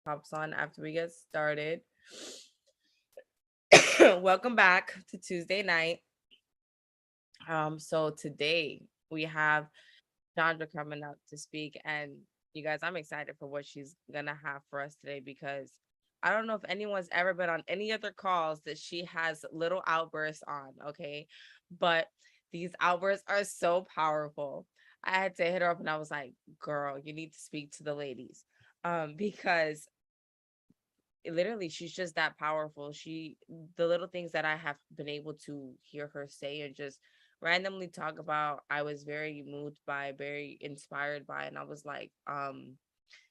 pops on after we get started. Welcome back to Tuesday night. So today we have Chandra coming up to speak, and you guys, I'm excited for what she's gonna have for us today because I don't know if anyone's ever been on any other calls that she has little outbursts on, okay? But these outbursts are so powerful. I had to hit her up and I was like, girl, you need to speak to the ladies. Because literally she's just that powerful. The little things that I have been able to hear her say and just randomly talk about, I was very moved by, very inspired by, and I was like,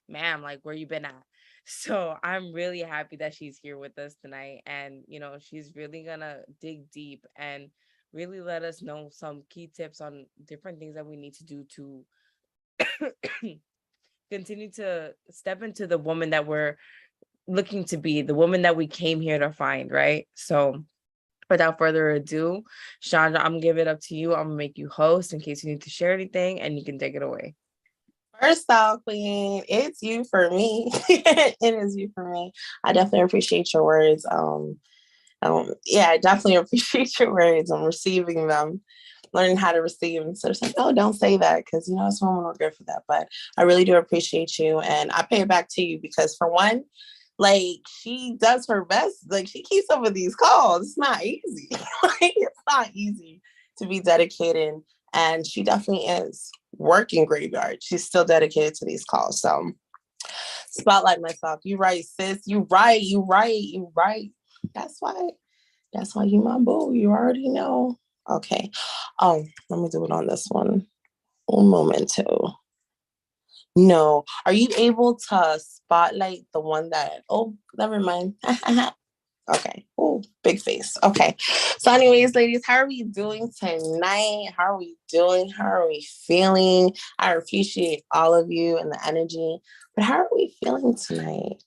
ma'am, like, where you been at? So I'm really happy that she's here with us tonight, and she's really gonna dig deep and really let us know some key tips on different things that we need to do to continue to step into the woman that we're looking to be, the woman that we came here to find, right? So without further ado, Chandra, I'm gonna give it up to you. I'm gonna make you host in case you need to share anything, and you can take it away. First off, Queen, it's you for me. It is you for me. I definitely appreciate your words. Yeah, I definitely appreciate your words. I'm receiving them, learning how to receive. And so it's like, oh, don't say that because it's women are good for that. But I really do appreciate you, and I pay it back to you because for one, like she does her best. Like she keeps up with these calls. It's not easy. Like it's not easy to be dedicated, and she definitely is working graveyard. She's still dedicated to these calls. So spotlight myself. You right, sis. You right. You right. You right. That's why. That's why you my boo. You already know. Okay. Let me do it on this one. Un momento. No. Are you able to spotlight the one that? Oh, never mind. Okay. Oh, big face. Okay. So, anyways, ladies, how are we doing tonight? How are we doing? How are we feeling? I appreciate all of you and the energy. But how are we feeling tonight?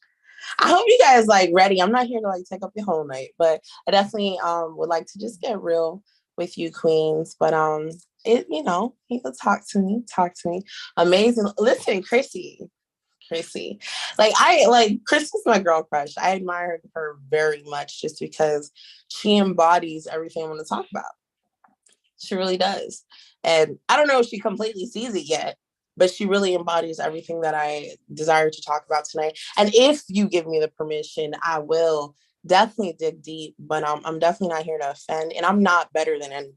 I hope you guys like ready. I'm not here to like take up your whole night, but I definitely would like to just get real with you queens. But you can talk to me. Amazing. Listen, Chrissy. Like Chrissy's my girl crush. I admire her very much just because she embodies everything I want to talk about. She really does. And I don't know if she completely sees it yet, but she really embodies everything that I desire to talk about tonight. And if you give me the permission, I will definitely dig deep, but I'm definitely not here to offend, and I'm not better than anybody.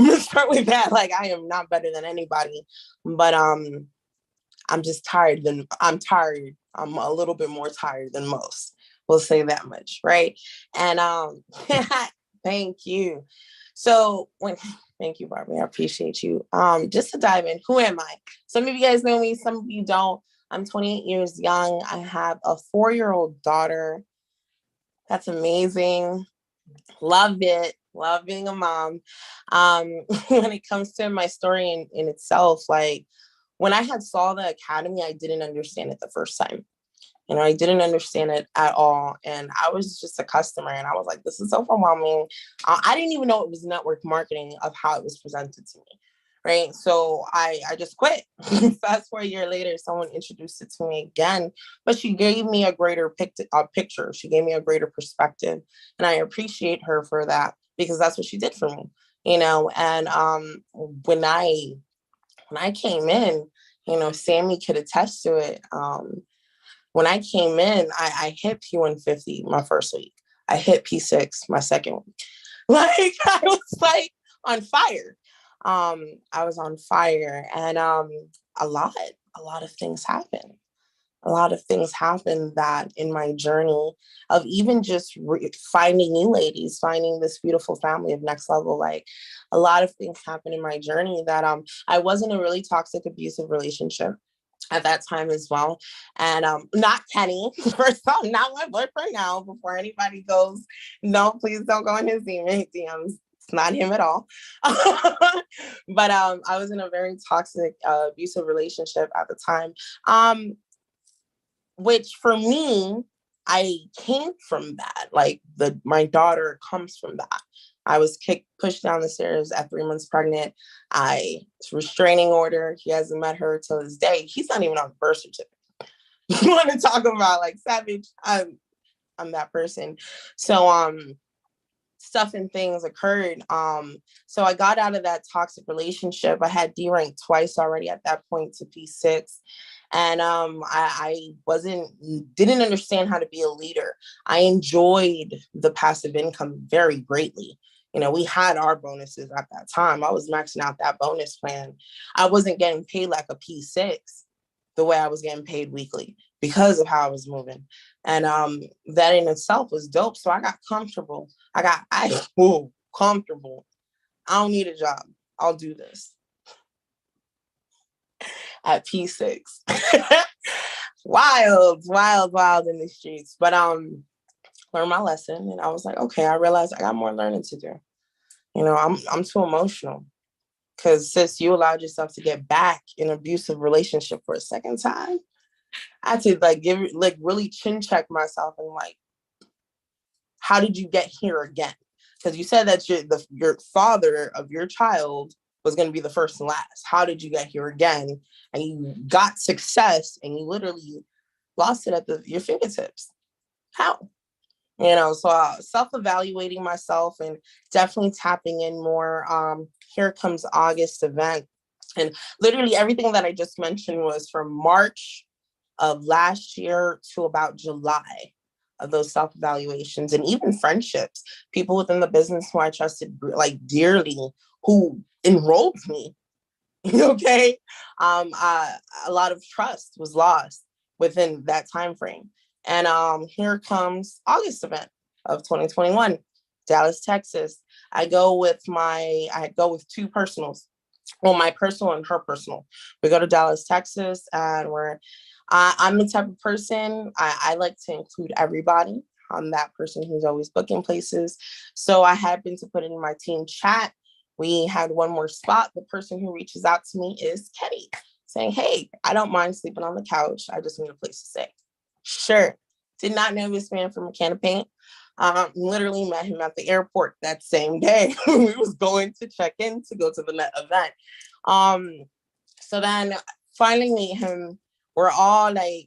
I'm gonna start with that. Like I am not better than anybody, but I'm just tired. I'm tired. I'm a little bit more tired than most. We'll say that much, right? And thank you. So thank you, Barbie. I appreciate you. Just to dive in, who am I? Some of you guys know me, some of you don't. I'm 28 years young. I have a 4-year-old daughter. That's amazing. Love it. Love being a mom. When it comes to my story in itself, like when I had saw the academy, I didn't understand it the first time. I didn't understand it at all. And I was just a customer and I was like, this is overwhelming. I didn't even know it was network marketing of how it was presented to me. Right. So I just quit. Fast forward a year later, someone introduced it to me again, but she gave me a greater picture. She gave me a greater perspective. And I appreciate her for that because that's what she did for me, and when I came in, Sammy could attest to it. When I came in, I hit P150 my first week. I hit P6 my second week. Like I was like on fire. I was on fire, and a lot of things happened. A lot of things happened that in my journey of even just finding you ladies, finding this beautiful family of Next Level. Like a lot of things happened in my journey that I was in a really toxic, abusive relationship at that time as well. And not Kenny, first off, not my boyfriend now, before anybody goes, no, please don't go in his DMs. It's not him at all. But I was in a very toxic, abusive relationship at the time. Which for me, I came from that. Like my daughter comes from that. I was pushed down the stairs at 3 months pregnant. Restraining order. He hasn't met her till this day. He's not even on the birth certificate. You want to talk about like savage? I'm that person. So stuff and things occurred. So I got out of that toxic relationship. I had D rank twice already at that point to P6. And I didn't understand how to be a leader. I enjoyed the passive income very greatly. You know, we had our bonuses at that time. I was maxing out that bonus plan. I wasn't getting paid like a P6 the way I was getting paid weekly because of how I was moving. And that in itself was dope. So I got comfortable. Comfortable. I don't need a job. I'll do this at P6. Wild in the streets. But learned my lesson and I was like, okay, I realized I got more learning to do. You know, I'm too emotional. Cause sis, you allowed yourself to get back in an abusive relationship for a second time. I had to like really chin check myself and like, how did you get here again? Because you said that your father of your child was going to be the first and last. How did you get here again? And you got success and you literally lost it at your fingertips. How? You know, so self-evaluating myself and definitely tapping in more. Here comes August event. And literally everything that I just mentioned was from March of last year to about July of those self-evaluations and even friendships, people within the business who I trusted like dearly, who enrolled me. Okay. A lot of trust was lost within that time frame. And here comes August event of 2021, Dallas, Texas. I go with two personals. Well, my personal and her personal. We go to Dallas, Texas, and I'm the type of person, I like to include everybody. I'm that person who's always booking places. So I happened to put it in my team chat. We had one more spot. The person who reaches out to me is Kenny, saying, hey, I don't mind sleeping on the couch. I just need a place to stay. Sure. Did not know this man from a can of paint. Literally met him at the airport that same day. We was going to check in to go to the event. So then finally meet him. We're all like,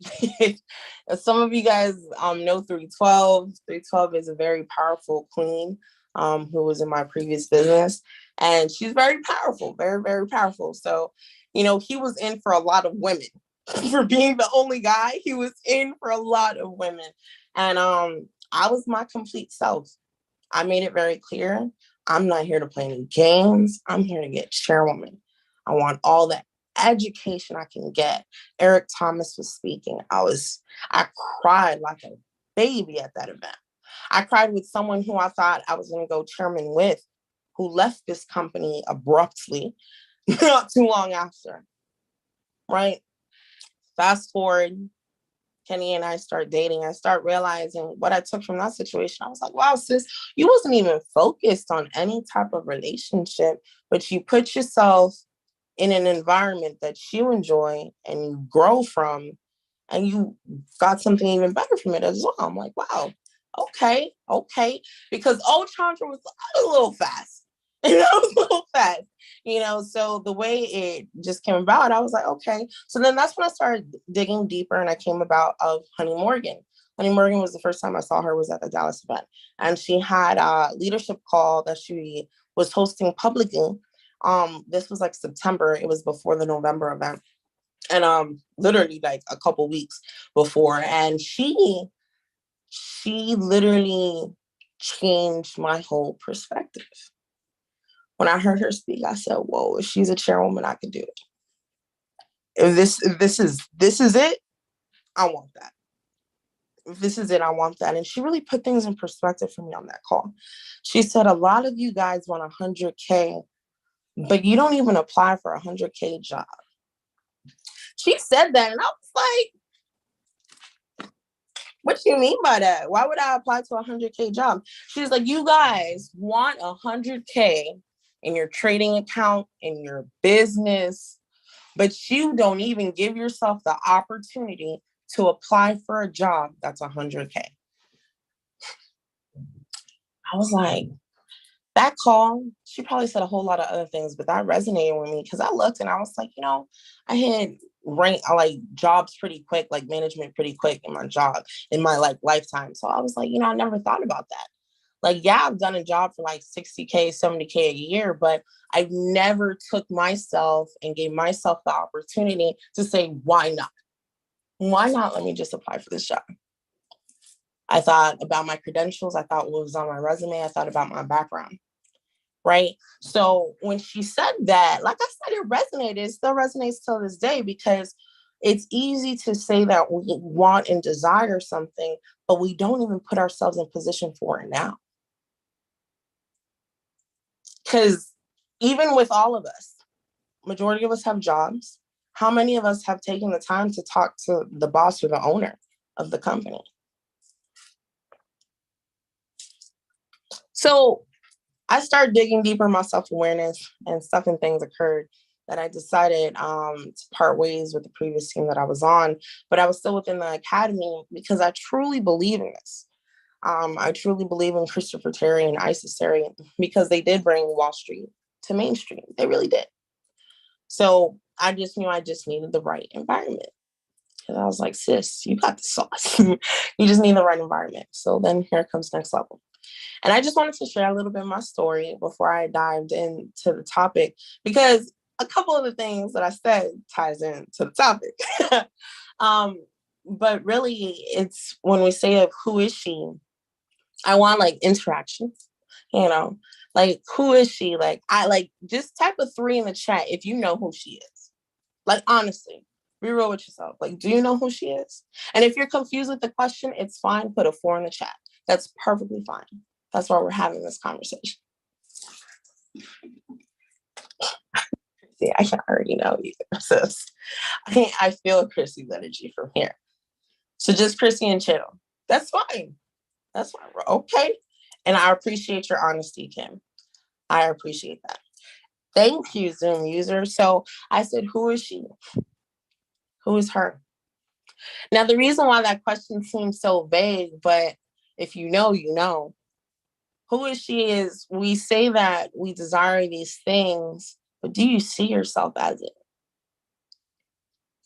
some of you guys know 312. 312 is a very powerful queen who was in my previous business. And she's very powerful, very, very powerful. So, you know, he was in for a lot of women. For being the only guy, he was in for a lot of women. And I was my complete self. I made it very clear. I'm not here to play any games. I'm here to get chairwoman. I want all that education I can get. Eric Thomas was speaking. I cried like a baby at that event. I cried with someone who I thought I was going to go chairman with, who left this company abruptly not too long after. Right? Fast forward, Kenny and I start dating. I start realizing what I took from that situation. I was like, wow, sis, you wasn't even focused on any type of relationship, but you put yourself in an environment that you enjoy and you grow from, and you got something even better from it as well. I'm like, wow, okay. Because old Chandra was a little fast. You know, a little fast. You know, so the way it just came about, I was like, okay. So then that's when I started digging deeper and I came about of Honey Morgan. Honey Morgan was the first time I saw her was at the Dallas event. And she had a leadership call that she was hosting publicly. This was like September. It was before the November event. And literally like a couple weeks before. And she literally changed my whole perspective. When I heard her speak, I said, whoa, if she's a chairwoman, I could do it. If this is it, I want that. If this is it, I want that. And she really put things in perspective for me on that call. She said, a lot of you guys want 100K, but you don't even apply for a 100K job. She said that, and I was like, what do you mean by that? Why would I apply to a 100K job? She's like, you guys want 100K in your trading account, in your business, but you don't even give yourself the opportunity to apply for a job that's 100K. I was like, that call, she probably said a whole lot of other things, but that resonated with me because I looked and I was like, you know, I had rank like jobs pretty quick, like management pretty quick in my job in my like lifetime. So I was like, I never thought about that. Like, yeah, I've done a job for like 60K, 70K a year, but I never took myself and gave myself the opportunity to say, why not? Why not let me just apply for this job? I thought about my credentials. I thought what was on my resume. I thought about my background. Right. So when she said that, like I said, it resonated. It still resonates till this day because it's easy to say that we want and desire something, but we don't even put ourselves in position for it now. Because even with all of us, majority of us have jobs. How many of us have taken the time to talk to the boss or the owner of the company? So I started digging deeper in my self-awareness, and stuff and things occurred that I decided to part ways with the previous team that I was on, but I was still within the academy because I truly believe in this. I truly believe in Christopher Terry and Isis Terry because they did bring Wall Street to mainstream. They really did. So I just knew I just needed the right environment. And I was like, sis, you got the sauce. You just need the right environment. So then here comes next level. And I just wanted to share a little bit of my story before I dived into the topic, because a couple of the things that I said ties into the topic. um, but really, it's when we say of who is she, I want like interactions, you know, like who is she? Like I like just type a 3 in the chat if you know who she is. Like honestly, be real with yourself. Like, do you know who she is? And if you're confused with the question, it's fine. Put a 4 in the chat. That's perfectly fine. That's why we're having this conversation. See, I can already know you, sis. I feel Chrissy's energy from here. So just Chrissy and chill. That's fine. That's fine. We're okay. And I appreciate your honesty, Kim. I appreciate that. Thank you, Zoom user. So I said, who is she? Who is her? Now, the reason why that question seems so vague, but if you know, you know. Who is she is we say that we desire these things, but do you see yourself as it?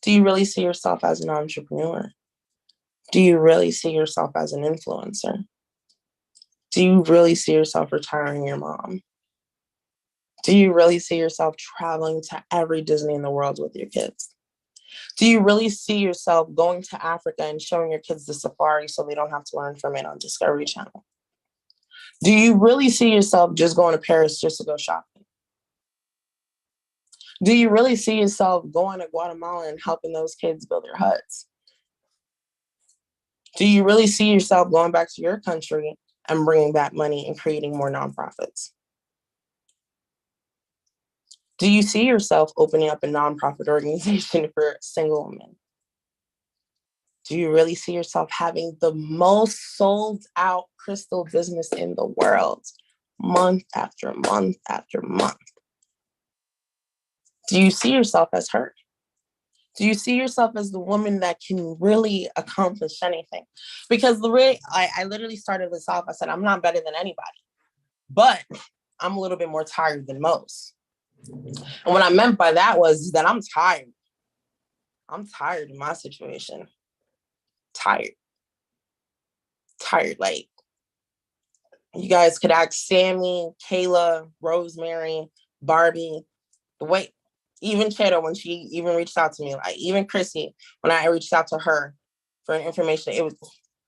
Do you really see yourself as an entrepreneur? Do you really see yourself as an influencer? Do you really see yourself retiring your mom? Do you really see yourself traveling to every Disney in the world with your kids? Do you really see yourself going to Africa and showing your kids the safari so they don't have to learn from it on Discovery Channel? Do you really see yourself just going to Paris just to go shopping? Do you really see yourself going to Guatemala and helping those kids build their huts? Do you really see yourself going back to your country and bringing back money and creating more nonprofits? Do you see yourself opening up a nonprofit organization for single women? Do you really see yourself having the most sold out crystal business in the world, month after month after month? Do you see yourself as her? Do you see yourself as the woman that can really accomplish anything? Because the way I literally started this off, I said, I'm not better than anybody, but I'm a little bit more tired than most. And what I meant by that was that I'm tired. I'm tired in my situation. Tired. Tired. Like, you guys could ask Sammy, Kayla, Rosemary, Barbie, the way, even Cheddar, when she even reached out to me, like even Chrissy, when I reached out to her for information, it was,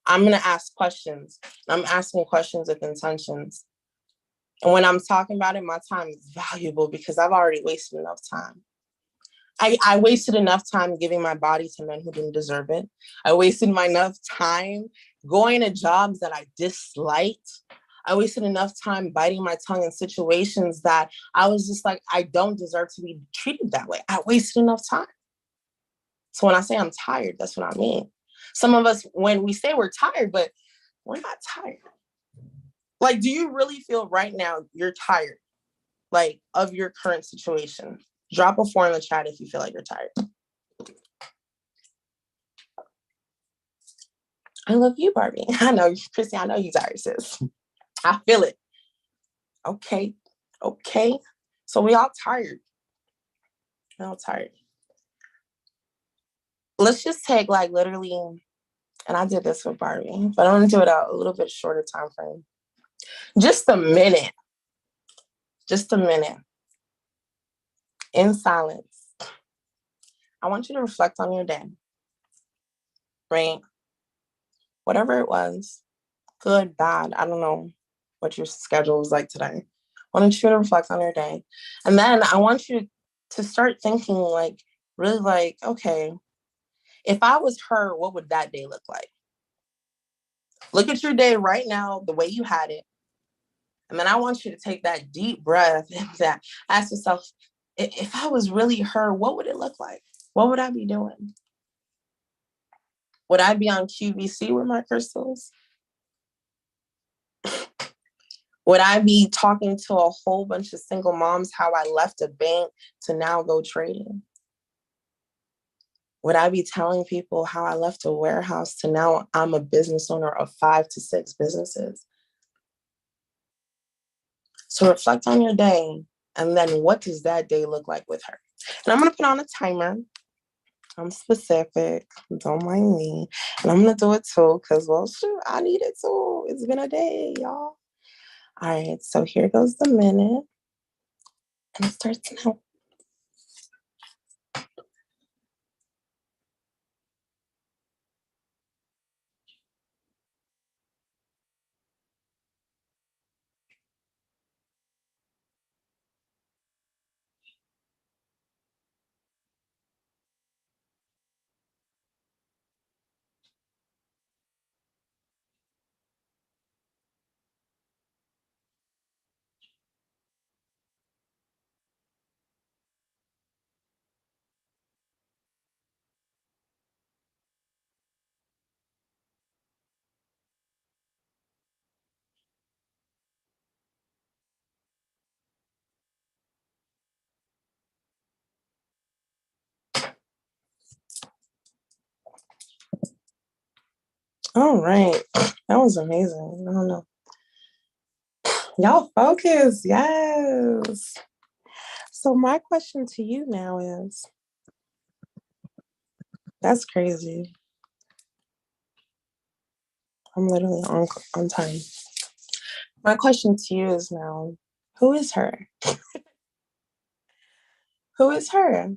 I'm going to ask questions. I'm asking questions with intentions. And when I'm talking about it, my time is valuable because I've already wasted enough time. I wasted enough time giving my body to men who didn't deserve it. I wasted my enough time going to jobs that I disliked. I wasted enough time biting my tongue in situations that I was just like, I don't deserve to be treated that way. I wasted enough time. So when I say I'm tired, that's what I mean. Some of us, when we say we're tired, but we're not tired. Like, do you really feel right now you're tired, like, of your current situation? Drop a 4 in the chat if you feel like you're tired. I love you, Barbie. I know, Chrissy, I know you tired, sis. I feel it. Okay. Okay. So we all tired. We're all tired. let's just take like literally, and I did this with Barbie, but I'm gonna do it a little bit shorter time frame. Just a minute, just a minute in silence. I want you to reflect on your day, right? Whatever it was, good, bad, I don't know what your schedule was like today. I want you to reflect on your day. And then I want you to start thinking like, really like, okay, if I was her, what would that day look like? Look at your day right now, the way you had it. And then I want you to take that deep breath and that ask yourself, if I was really her, what would it look like? What would I be doing? Would I be on QVC with my crystals? Would I be talking to a whole bunch of single moms how I left a bank to now go trading? Would I be telling people how I left a warehouse to now I'm a business owner of 5 to 6 businesses? So reflect on your day, and then what does that day look like with her? And I'm going to put on a timer. I'm specific. Don't mind me. And I'm going to do it too because, well, shoot, I need it too. It's been a day, y'all. All right. So here goes the minute. And it starts now. All right. That was amazing. I don't know. Y'all focus. Yes. So my question to you now is, that's crazy. I'm literally on time. My question to you is now, who is her? Who is her?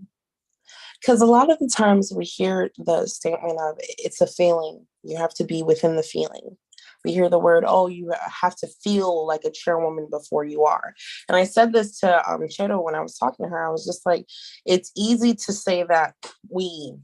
Because a lot of the times we hear the statement of it's a feeling. You have to be within the feeling. We hear the word, oh, you have to feel like a chairwoman before you are. And I said this to Cheto when I was talking to her. I was just like, it's easy to say that we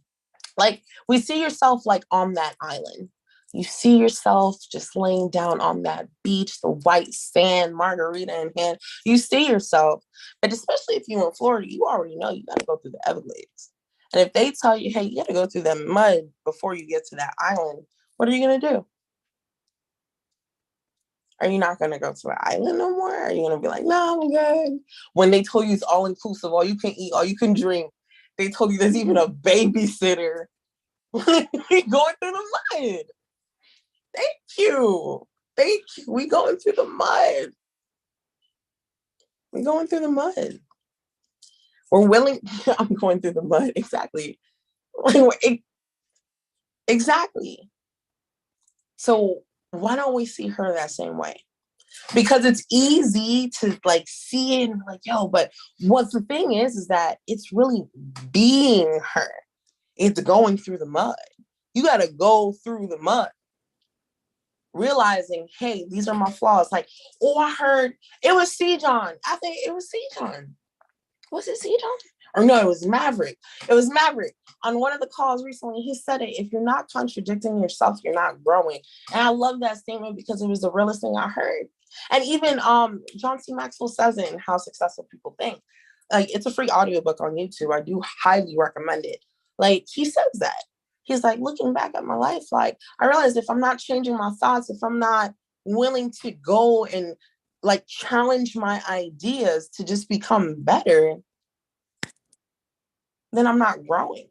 like we see yourself like on that island. You see yourself just laying down on that beach, the white sand, margarita in hand. You see yourself, but especially if you're in Florida, you already know you got to go through the Everglades. And if they tell you, hey, you got to go through the mud before you get to that island, what are you going to do? Are you not going to go to the island no more? Are you going to be like, no, I'm good? When they told you it's all inclusive, all you can eat, all you can drink, they told you there's even a babysitter. We going through the mud. Thank you. Thank you. We going through the mud. We going through the mud. We're willing. I'm going through the mud. Exactly. Exactly. So why don't we see her that same way? Because it's easy to like see it and like, yo, but what the thing is that it's really being her. It's going through the mud. You got to go through the mud. Realizing, hey, these are my flaws. Like, oh, I heard it was C. John. I think it was C. John. Was it C. John? Or no, it was Maverick. It was Maverick. On one of the calls recently, he said it. If you're not contradicting yourself, you're not growing. And I love that statement because it was the realest thing I heard. And even John C. Maxwell says it in How Successful People Think. Like, it's a free audiobook on YouTube. I do highly recommend it. Like, he says that. He's like, looking back at my life, like, I realized if I'm not changing my thoughts, if I'm not willing to go and like challenge my ideas to just become better, then I'm not growing.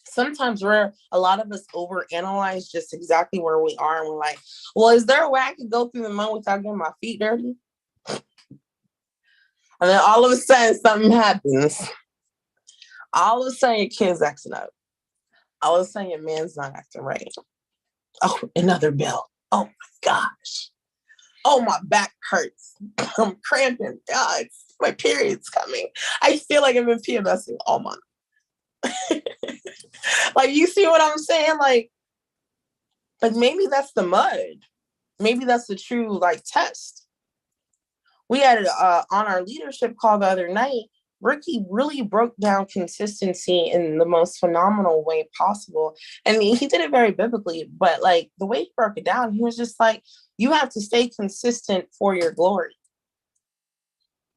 Sometimes a lot of us overanalyze just exactly where we are. And we're like, well, is there a way I could go through the mud without getting my feet dirty? And then all of a sudden something happens. All of a sudden, your kid's acting up. All of a sudden, your man's not acting right. Oh, another bill. Oh my gosh. Oh, my back hurts. I'm cramping. God, my period's coming. I feel like I've been PMSing all month. Like, you see what I'm saying? Like maybe that's the mud. Maybe that's the true like test. We had on our leadership call the other night. Ricky really broke down consistency in the most phenomenal way possible. I mean, he did it very biblically, but like the way he broke it down, he was just like, you have to stay consistent for your glory.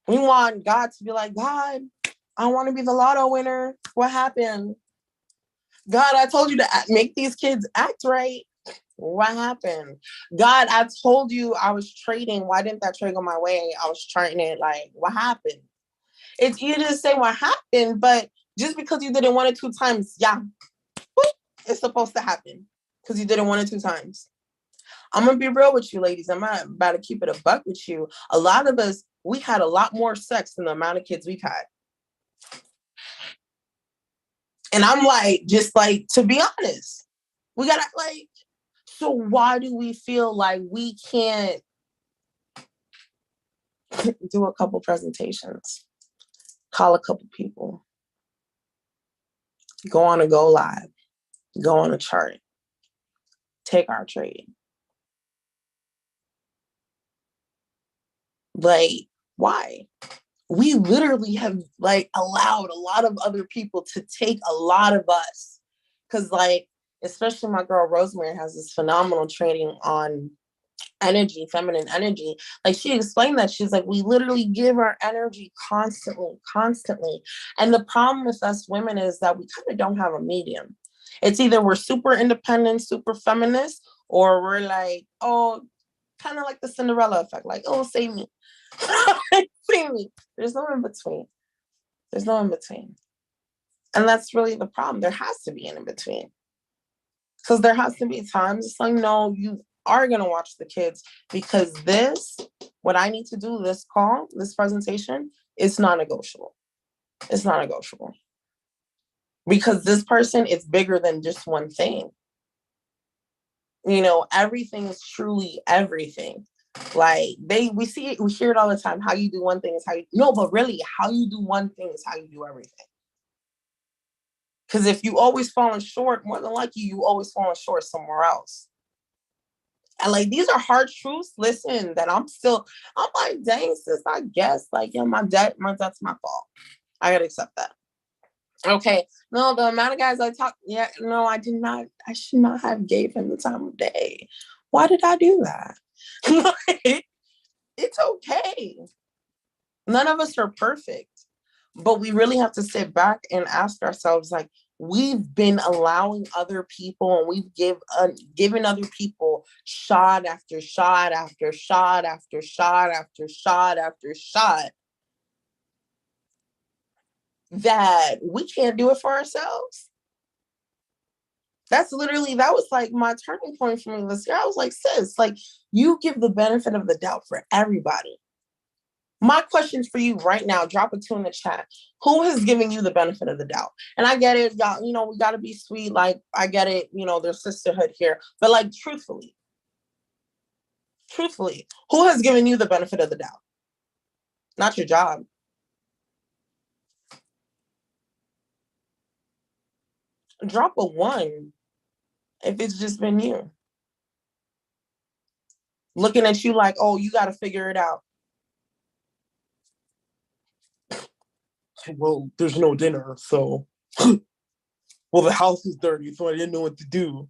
We want God to be like, God, I want to be the lotto winner. What happened? God, I told you to make these kids act right. What happened? God, I told you I was trading. Why didn't that trade go my way? I was trying it. Like, what happened? It's you just say what happened, but just because you did it 1 or 2 times, yeah, it's supposed to happen because you did it 1 or 2 times. I'm gonna be real with you, ladies. I'm not about to keep it a buck with you. A lot of us, we had a lot more sex than the amount of kids we've had. And I'm like, just like, to be honest, we gotta like, so why do we feel like we can't do a couple presentations, call a couple people, go on a go live, go on a chart, take our trade? Like, why? We literally have like allowed a lot of other people to take a lot of us. Cause like, especially my girl Rosemary has this phenomenal training on energy, feminine energy. Like she explained that she's like, we literally give our energy constantly. And the problem with us women is that we kind of don't have a medium. It's either we're super independent, super feminist, or we're like, oh, kind of like the Cinderella effect, like, oh, save me. Save me. There's no in between. There's no in between. And that's really the problem. There has to be an in between. Because there has to be times it's like, no, you are going to watch the kids because this, what I need to do, this call, this presentation, it's not negotiable. It's not negotiable. Because this person is bigger than just one thing. You know, everything is truly everything. Like we see it, we hear it all the time. How you do one thing is how you, no, but really how you do one thing is how you do everything. Because if you always falling short, more than likely you always falling short somewhere else. And like these are hard truths. Listen, that I'm like, dang, sis, I guess like, yeah, that's my fault. I gotta accept that. Okay. No, the amount of guys I talk, yeah, no, I did not, I should not have gave him the time of day. Why did I do that? Like, it's okay. None of us are perfect, but we really have to sit back and ask ourselves, like, we've been allowing other people and we've given other people shot after shot after shot after shot after shot after shot that we can't do it for ourselves. That was like my turning point for me this year. I was like, sis, like you give the benefit of the doubt for everybody. My questions for you right now, drop a 2 in the chat. Who has given you the benefit of the doubt? And I get it, y'all, you know, we got to be sweet. Like, I get it, you know, there's sisterhood here. But like, truthfully, who has given you the benefit of the doubt? Not your job. Drop a 1 if it's just been you. Looking at you like, oh, you got to figure it out. Well, there's no dinner, so well, the house is dirty, so I didn't know what to do.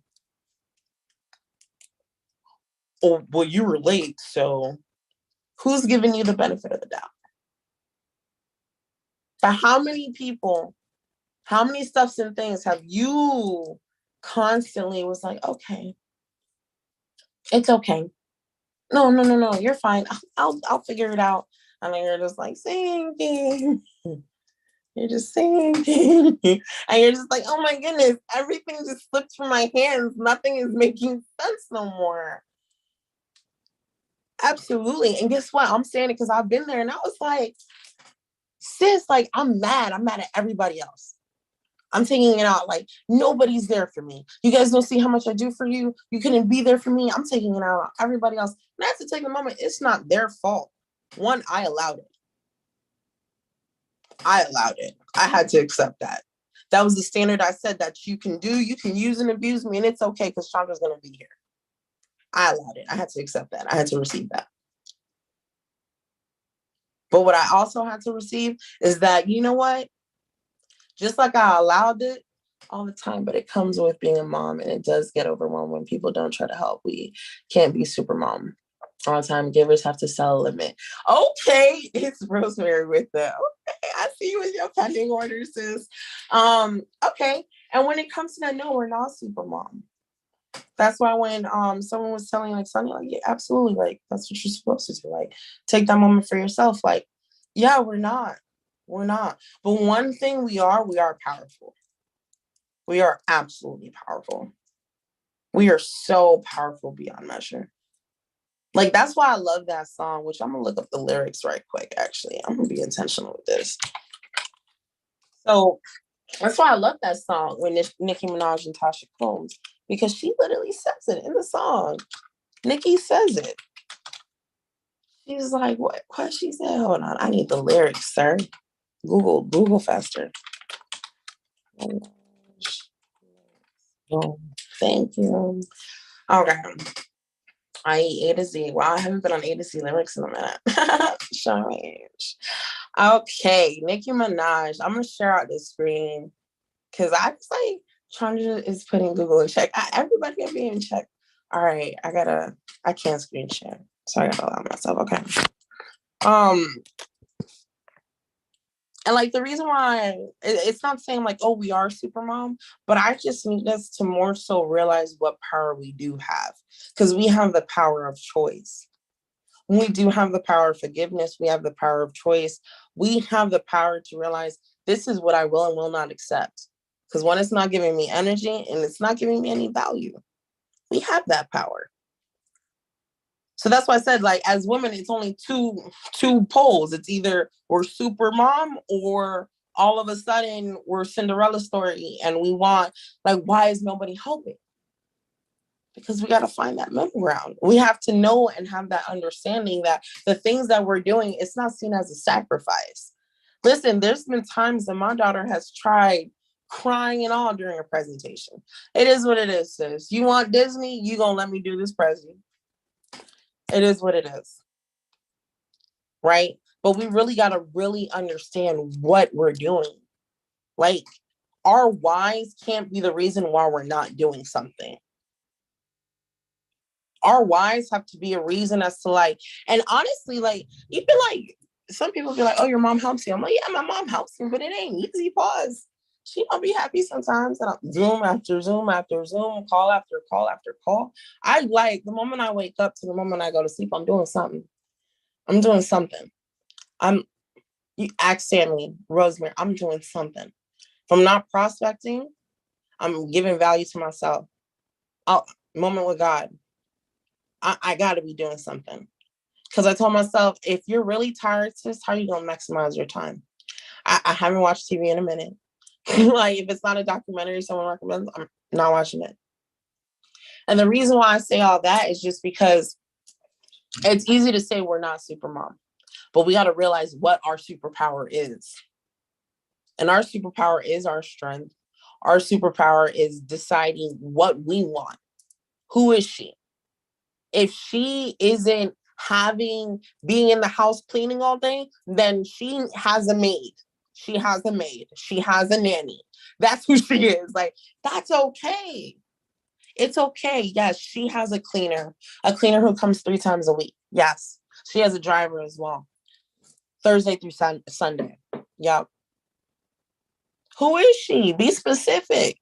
Oh, well, you were late, so who's giving you the benefit of the doubt? But how many people, how many stuffs and things have you constantly was like, okay, it's okay. No, you're fine. I'll figure it out. And then you're just like singing. You're just singing. And you're just like, oh my goodness, everything just slipped from my hands. Nothing is making sense no more. Absolutely. And guess what? I'm saying it because I've been there and I was like, sis, like I'm mad. I'm mad at everybody else. I'm taking it out like nobody's there for me. You guys don't see how much I do for you. You couldn't be there for me. I'm taking it out on everybody else. And I have to take a moment. It's not their fault. One, I allowed it. I allowed it. I had to accept that. That was the standard I said that you can do. You can use and abuse me, and it's okay because Chandra's going to be here. I allowed it. I had to accept that. I had to receive that. But what I also had to receive is that, you know what? Just like I allowed it all the time, but it comes with being a mom, and it does get overwhelmed when people don't try to help. We can't be super mom all the time. Givers have to sell a limit. Okay, it's Rosemary with the okay. I see you with your pending orders, sis. Okay. And when it comes to that, no, we're not super mom. That's why when someone was telling like Sunny, like, yeah, absolutely, like that's what you're supposed to do. Like take that moment for yourself. Like, yeah, we're not. We're not. But one thing we are powerful. We are absolutely powerful. We are so powerful beyond measure. Like that's why I love that song, which I'm gonna look up the lyrics right quick. Actually, I'm gonna be intentional with this. So that's why I love that song when Nicki Minaj and Tasha Combs, because she literally says it in the song. Nicki says it. She's like, what she said? Hold on, I need the lyrics, sir. Google faster. Oh, thank you. Okay. I eat A to Z. Wow, I haven't been on A to Z lyrics in a minute. Strange. Okay, Nicki Minaj. I'm gonna share out this screen because I just like Chandra is putting Google in check. Everybody can be in check. All right, I can't screen share, so I gotta allow myself. Okay. Um, and like the reason why it's not saying like, oh, we are super mom, but I just need us to more so realize what power we do have because we have the power of choice. We do have the power of forgiveness. We have the power of choice. We have the power to realize this is what I will and will not accept. Because when it's not giving me energy and it's not giving me any value, we have that power. So that's why I said, like, as women, it's only two poles. It's either we're super mom or all of a sudden we're Cinderella story and we want, like, why is nobody helping? Because we got to find that middle ground. We have to know and have that understanding that the things that we're doing, it's not seen as a sacrifice. Listen, there's been times that my daughter has tried crying and all during a presentation. It is what it is, sis. You want Disney, you gonna let me do this present. It is what it is, right? But we really got to really understand what we're doing. Like, our whys can't be the reason why we're not doing something. Our whys have to be a reason as to like, and honestly, like, even like some people be like, oh, your mom helps you. I'm like, yeah, my mom helps me, but it ain't easy. Pause. She don't be happy sometimes. And I'm Zoom after Zoom after Zoom, call after call after call. I like the moment I wake up to the moment I go to sleep, I'm doing something. I'm doing something. I'm you ask Sammy, Rosemary, I'm doing something. If I'm not prospecting, I'm giving value to myself. I'll moment with God. I gotta be doing something. Because I told myself, if you're really tired, sis, how are you gonna maximize your time? I haven't watched TV in a minute. Like if it's not a documentary someone recommends, I'm not watching it. And the reason why I say all that is just because it's easy to say we're not super mom, but we got to realize what our superpower is. And our superpower is our strength. Our superpower is deciding what we want. Who is she? If she isn't being in the house cleaning all day, then she has a maid. She has a maid. She has a nanny. That's who she is. Like, that's okay. It's okay. Yes, she has a cleaner who comes 3 times a week. Yes, she has a driver as well. Thursday through Sunday. Yep. Who is she? Be specific.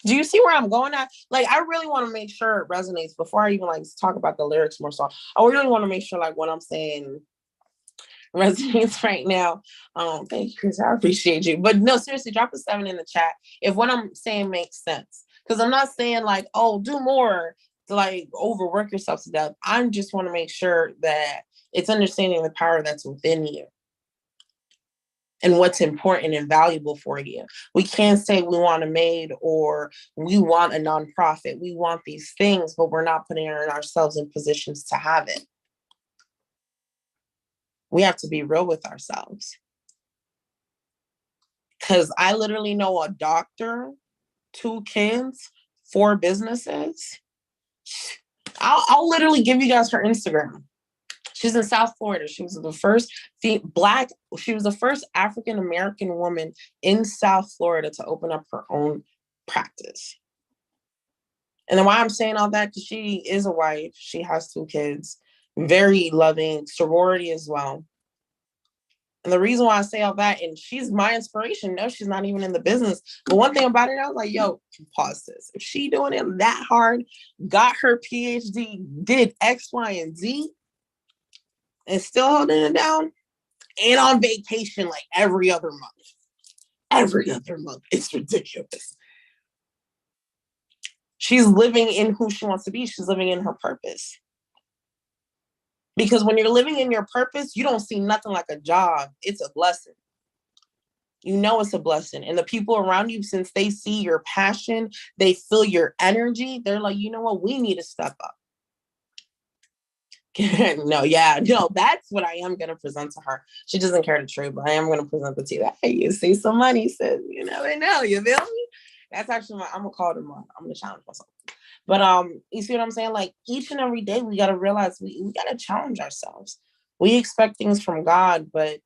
Do you see where I'm going at? Like, I really want to make sure it resonates before I even like talk about the lyrics more. So I really want to make sure like what I'm saying resonates right now. Thank you, Chris. I appreciate you. But no, seriously, drop a 7 in the chat if what I'm saying makes sense. Because I'm not saying like, oh, do more to like overwork yourself to death. I just want to make sure that it's understanding the power that's within you. and what's important and valuable for you. We can't say we want a maid or we want a nonprofit. We want these things, but we're not putting ourselves in positions to have it. We have to be real with ourselves. Because I literally know a doctor, 2 kids, 4 businesses. I'll literally give you guys her Instagram. She's in South Florida. She was the first black, she was the first African American woman in South Florida to open up her own practice. And then why I'm saying all that, because she is a wife. She has 2 kids, very loving, sorority as well. And the reason why I say all that, and she's my inspiration. No, she's not even in the business. But one thing about it, I was like, yo, pause this. If she doing it that hard, got her PhD, did X, Y, and Z, and still holding it down, and on vacation like every other month. Every other month. It's ridiculous. She's living in who she wants to be. She's living in her purpose. Because when you're living in your purpose, you don't see nothing like a job. It's a blessing. You know it's a blessing. And the people around you, since they see your passion, they feel your energy, they're like, you know what? We need to step up. No, that's what I am going to present to her. She doesn't care to trade, but I am going to present it to you. Hey, you see some money, sis. You never know. You feel me? That's actually I'm going to call tomorrow. I'm going to challenge myself. But you see what I'm saying? Like each and every day, we got to realize we got to challenge ourselves. We expect things from God, but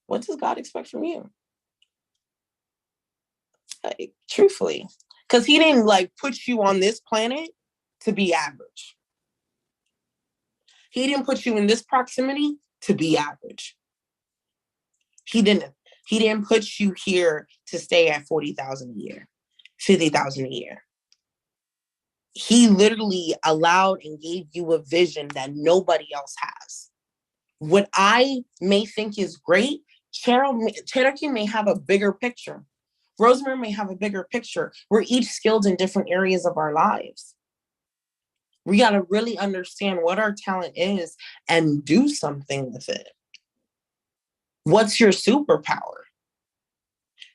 what does God expect from you? Like, truthfully, because he didn't like put you on this planet to be average. He didn't put you in this proximity to be average. He didn't. He didn't put you here to stay at 40,000 a year, 50,000 a year. He literally allowed and gave you a vision that nobody else has. What I may think is great, Cherokee may have a bigger picture. Rosemary may have a bigger picture. We're each skilled in different areas of our lives. We got to really understand what our talent is and do something with it. What's your superpower?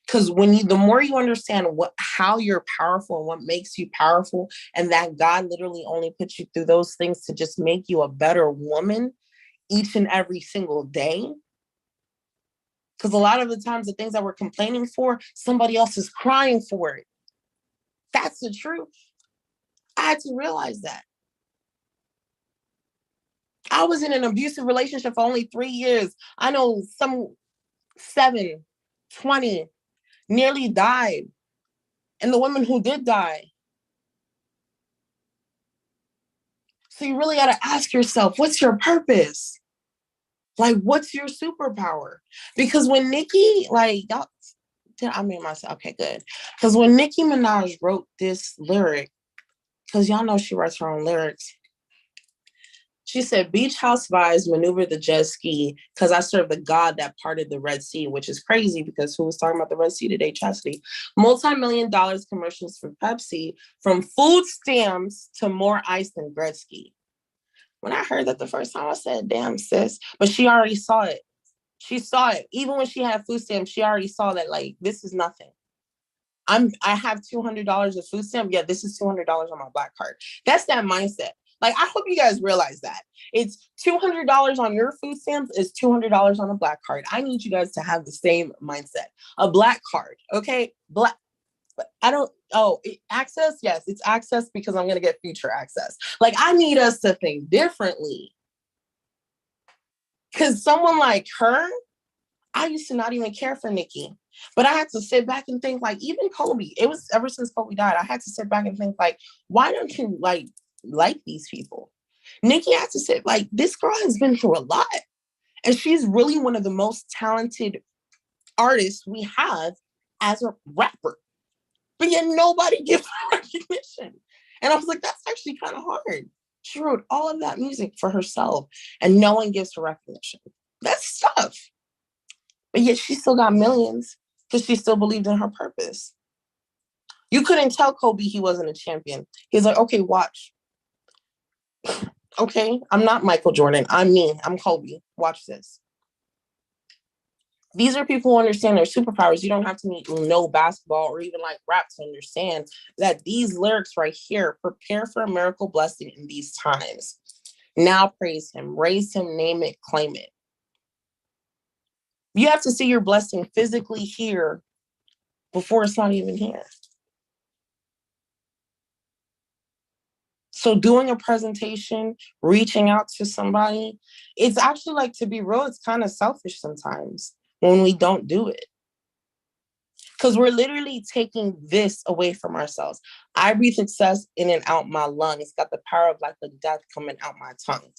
Because the more you understand how you're powerful and what makes you powerful, and that God literally only puts you through those things to just make you a better woman each and every single day. Because a lot of the times the things that we're complaining for, somebody else is crying for it. That's the truth. I had to realize that. I was in an abusive relationship for only 3 years. I know some 7, 20 nearly died. And the women who did die. So you really got to ask yourself, what's your purpose? Like, what's your superpower? Because when Nicki, like, y'all, I mean myself, okay, good. Because when Nicki Minaj wrote this lyric, because y'all know she writes her own lyrics, she said, beach house vibes, maneuver the jet ski, because I serve the God that parted the Red Sea, which is crazy because who was talking about the Red Sea today? Chastity. Multi-million dollars commercials for Pepsi, from food stamps to more ice than Gretzky. When I heard that the first time, I said, damn, sis. But she already saw it. She saw it. Even when she had food stamps, she already saw that, like, this is nothing. I have $200 of food stamp. Yeah, this is $200 on my Black card. That's that mindset. Like, I hope you guys realize that. It's $200 on your food stamps is $200 on a Black card. I need you guys to have the same mindset. A Black card, okay? Access? Yes, it's access because I'm going to get future access. Like, I need us to think differently. Because someone like her, I used to not even care for Nicki. But I had to sit back and think, like, even Kobe, it was ever since Kobe died, I had to sit back and think, like, why don't you like these people? Nicki had to sit, like, this girl has been through a lot. And she's really one of the most talented artists we have as a rapper. But yet nobody gives her recognition. And I was like, that's actually kind of hard. She wrote all of that music for herself and no one gives her recognition. That's tough. But yet she still got millions because she still believed in her purpose. You couldn't tell Kobe he wasn't a champion. He's like, okay, watch. Okay, I'm not Michael Jordan. I'm me. I'm Kobe. Watch this. These are people who understand their superpowers. You don't have to know basketball or even like rap to understand that these lyrics right here prepare for a miracle blessing in these times. Now praise him, raise him, name it, claim it. You have to see your blessing physically here before it's not even here. So doing a presentation, reaching out to somebody, it's actually like, to be real, it's kind of selfish sometimes when we don't do it. Because we're literally taking this away from ourselves. I breathe success in and out my lungs. Got the power of life and death coming out my tongue.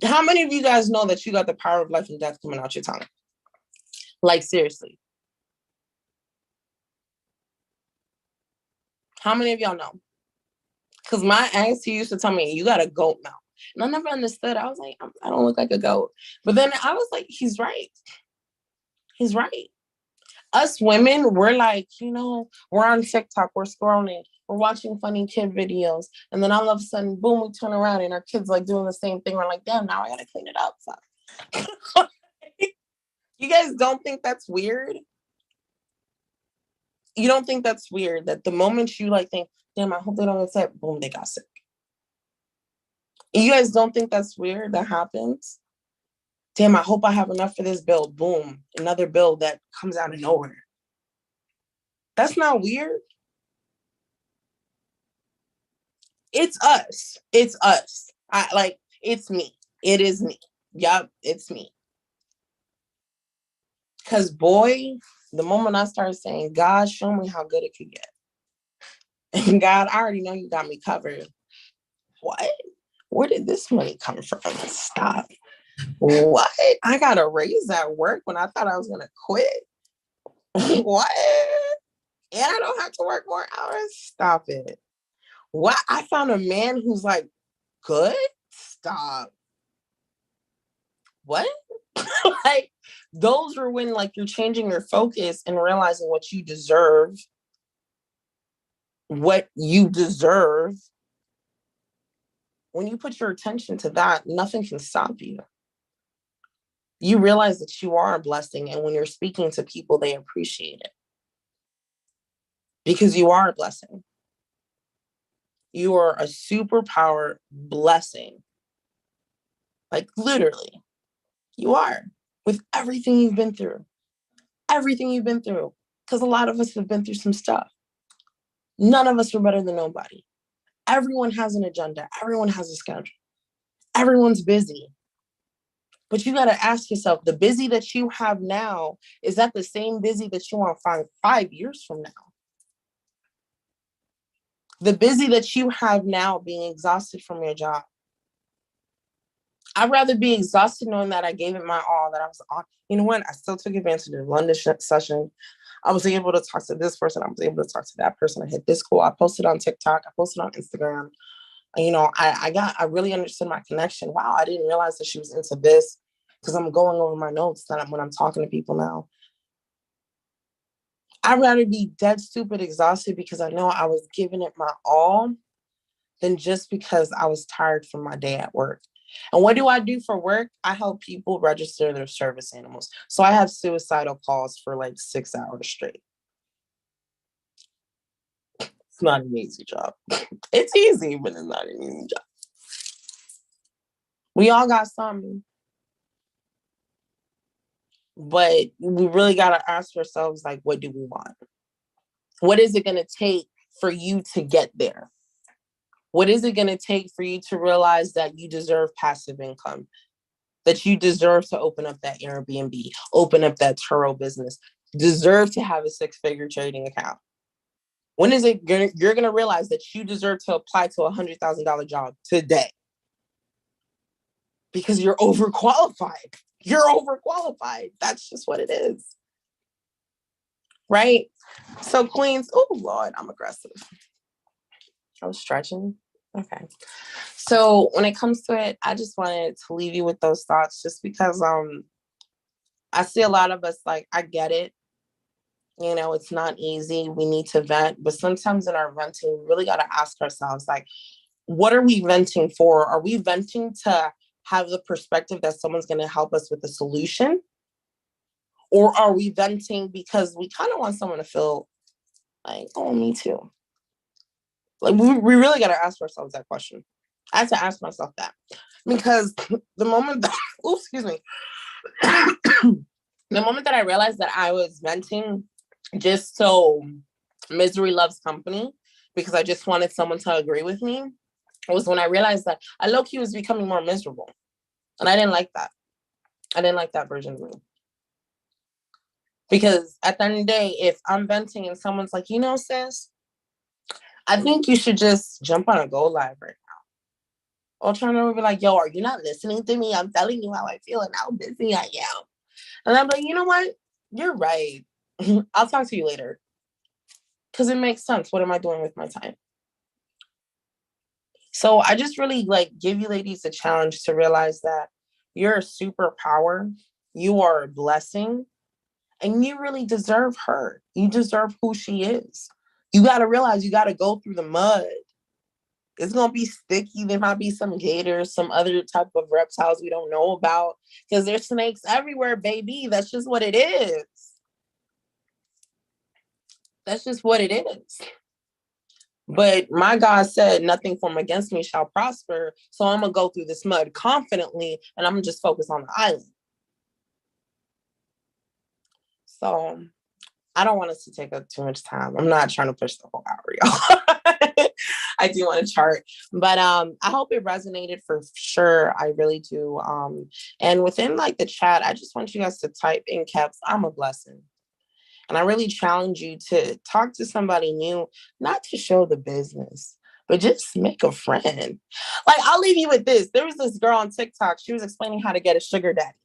How many of you guys know that you got the power of life and death coming out your tongue? Like, seriously. How many of y'all know? Because my ex, he used to tell me, you got a goat mouth. And I never understood. I was like, I don't look like a goat. But then I was like, he's right. He's right. Us women, we're like, we're on TikTok, we're scrolling, we're watching funny kid videos. And then all of a sudden, boom, we turn around and our kids like doing the same thing. We're like, damn, now I got to clean it up. Fuck. You guys don't think that's weird? You don't think that's weird that the moment you like think, damn, I hope they don't get sick, boom, they got sick. You guys don't think that's weird that happens? Damn, I hope I have enough for this bill. Boom, another bill that comes out of nowhere. That's not weird. It's us. It's us. It's me. It is me. Yup, it's me. Because, boy, the moment I started saying, God, show me how good it could get. And God, I already know you got me covered. What? Where did this money come from? Stop. What? I got a raise at work when I thought I was going to quit. What? And I don't have to work more hours? Stop it. What? I found a man who's like, good? Stop. What? Like, those are when like you're changing your focus and realizing what you deserve. What you deserve. When you put your attention to that, nothing can stop you. You realize that you are a blessing, and when you're speaking to people, they appreciate it. Because you are a blessing. You are a superpower blessing. Like, literally, you are. With everything you've been through. Everything you've been through. Because a lot of us have been through some stuff. None of us are better than nobody. Everyone has an agenda. Everyone has a schedule. Everyone's busy. But you got to ask yourself, the busy that you have now, is that the same busy that you want to find 5 years from now? The busy that you have now, being exhausted from your job. I'd rather be exhausted knowing that I gave it my all, that I was on. You know what? I still took advantage of the London session. I was able to talk to this person. I was able to talk to that person. I hit this goal. I posted on TikTok. I posted on Instagram. I really understood my connection. Wow, I didn't realize that she was into this, because I'm going over my notes when I'm talking to people now. I'd rather be dead stupid exhausted because I know I was giving it my all than just because I was tired from my day at work. And what do I do for work? I help people register their service animals. So I have suicidal calls for like 6 hours straight. It's not an easy job. It's easy, but it's not an easy job. We all got something. But we really got to ask ourselves, like, what do we want? What is it going to take for you to get there? What is it going to take for you to realize that you deserve passive income? That you deserve to open up that Airbnb, open up that Turo business, deserve to have a 6-figure trading account? When is it you're going to realize that you deserve to apply to a $100,000 job today? Because you're overqualified. You're overqualified. That's just what it is. Right? So, Queens, oh, Lord, I'm aggressive. I was stretching. Okay. So when it comes to it, I just wanted to leave you with those thoughts, just because I see a lot of us, like, I get it. It's not easy. We need to vent. But sometimes in our venting, we really got to ask ourselves, like, what are we venting for? Are we venting to have the perspective that someone's going to help us with a solution? Or are we venting because we kind of want someone to feel like, oh, me too? Like, we really got to ask ourselves that question. I had to ask myself that because the moment that, oops, excuse me, the moment that I realized that I was venting just so misery loves company, because I just wanted someone to agree with me, was when I realized that I low-key was becoming more miserable. And I didn't like that. I didn't like that version of me. Because at the end of the day, if I'm venting and someone's like, sis, I think you should just jump on a go live right now. Or Chandra would be like, yo, are you not listening to me? I'm telling you how I feel and how busy I am. And I'm like, you know what? You're right. I'll talk to you later. Because it makes sense. What am I doing with my time? So I just really give you ladies a challenge to realize that you're a superpower. You are a blessing. And you really deserve her. You deserve who she is. You got to realize you got to go through the mud. It's going to be sticky. There might be some gators, some other type of reptiles we don't know about, because there's snakes everywhere, baby. That's just what it is. That's just what it is. But my God said, nothing from against me shall prosper. So I'm going to go through this mud confidently, and I'm going to just focus on the island. So I don't want us to take up too much time. I'm not trying to push the whole hour, y'all. I do want to chart, but I hope it resonated for sure. I really do. And within the chat, I just want you guys to type in caps, I'm a blessing. And I really challenge you to talk to somebody new, not to show the business, but just make a friend. I'll leave you with this. There was this girl on TikTok. She was explaining how to get a sugar daddy.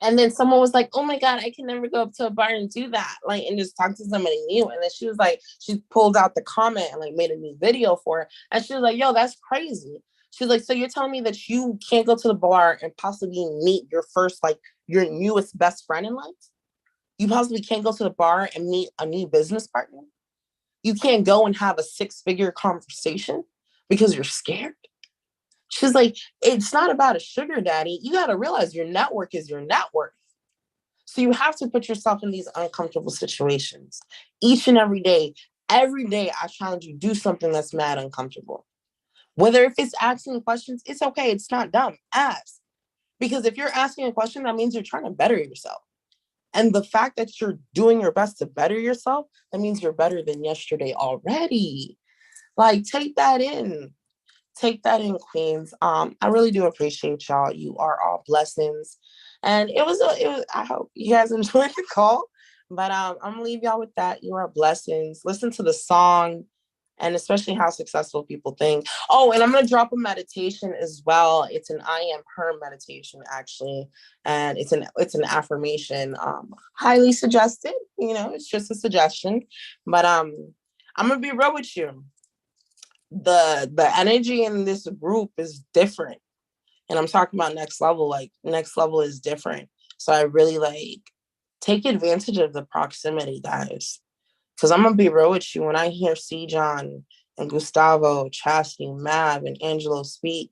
And then someone was like, oh my God, I can never go up to a bar and do that. And just talk to somebody new. And then she was like, she pulled out the comment and made a new video for it. And she was like, yo, that's crazy. She was like, so you're telling me that you can't go to the bar and possibly meet your first, your newest best friend in life? You possibly can't go to the bar and meet a new business partner? You can't go and have a 6-figure conversation because you're scared? She's like, it's not about a sugar daddy. You got to realize your network is your net worth. So you have to put yourself in these uncomfortable situations each and every day. Every day, I challenge you, do something that's mad uncomfortable. Whether if it's asking questions, it's okay. It's not dumb. Ask. Because if you're asking a question, that means you're trying to better yourself. And the fact that you're doing your best to better yourself, that means you're better than yesterday already. Take that in. Take that in, Queens. I really do appreciate y'all. You are all blessings. And I hope you guys enjoyed the call. But I'm gonna leave y'all with that. You are blessings. Listen to the song, and especially how successful people think. Oh, and I'm gonna drop a meditation as well. It's an I am her meditation, actually. And it's an affirmation. Highly suggested. It's just a suggestion. But I'm gonna be real with you. The energy in this group is different, and I'm talking about next level. Next level is different, so I really take advantage of the proximity, guys, because I'm gonna be real with you. When I hear C John and Gustavo, Chastity, Mav, and Angelo speak,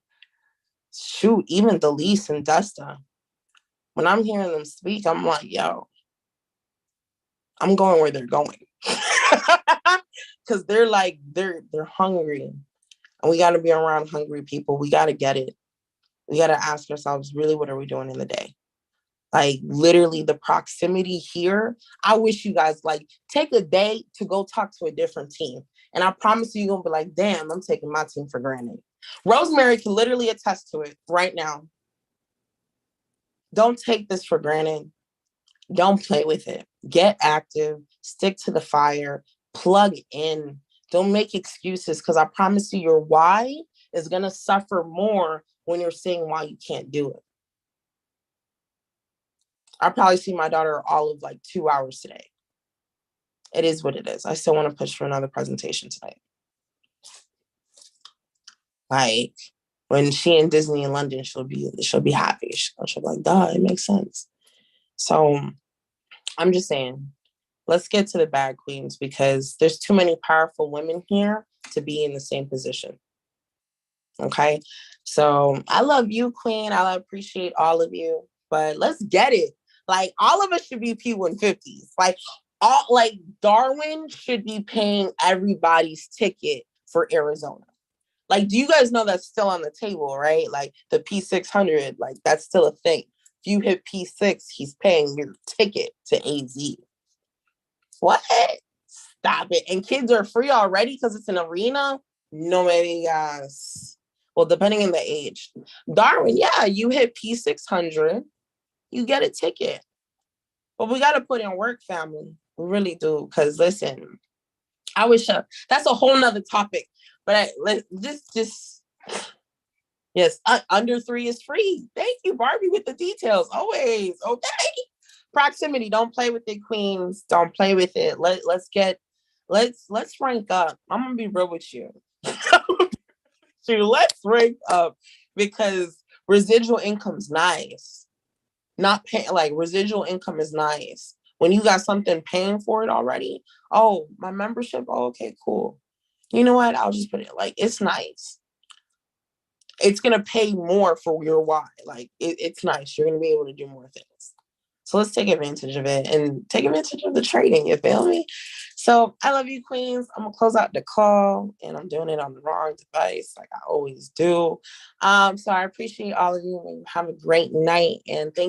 shoot, even Delise and Desta, when I'm hearing them speak, I'm like, yo, I'm going where they're going. Because they're hungry. And we got to be around hungry people. We got to get it. We got to ask ourselves, really, what are we doing in the day? Literally the proximity here. I wish you guys take a day to go talk to a different team. And I promise you're going to be like, damn, I'm taking my team for granted. Rosemary can literally attest to it right now. Don't take this for granted. Don't play with it. Get active. Stick to the fire. Plug in. Don't make excuses, because I promise you your why is going to suffer more when you're seeing why you can't do it. I probably see my daughter all of 2 hours today. It is what it is. I still want to push for another presentation tonight. When she in Disney in London, she'll be happy. She'll be like, duh, it makes sense. So I'm just saying, let's get to the bag, queens, because there's too many powerful women here to be in the same position. Okay. So I love you, Queen. I appreciate all of you, but let's get it. Like all of us should be P150s. Like all like Darwin should be paying everybody's ticket for Arizona. Like, do you guys know that's still on the table, right? Like the P600, like that's still a thing. If you hit P6, he's paying your ticket to AZ. What? Stop it. And kids are free already because it's an arena? No me digas. Well, depending on the age. Darwin, yeah, you hit P600, you get a ticket. But we got to put in work, family. We really do. Because listen, I wish that's a whole nother topic. But just yes, under 3 is free. Thank you, Barbie, with the details. Always okay. Proximity. Don't play with it, queens. Don't play with it. Let's rank up. I'm gonna be real with you. Let's rank up because residual income's nice. Not pay like residual income is nice. When you got something paying for it already. Oh, my membership. Oh, okay, cool. You know what? I'll just put it like it's nice. It's gonna pay more for your why. Like it's nice. You're gonna be able to do more things. So let's take advantage of it and take advantage of the trading. You feel me? So I love you, queens. I'm gonna close out the call, and I'm doing it on the wrong device, like I always do. So I appreciate all of you, and have a great night. And thank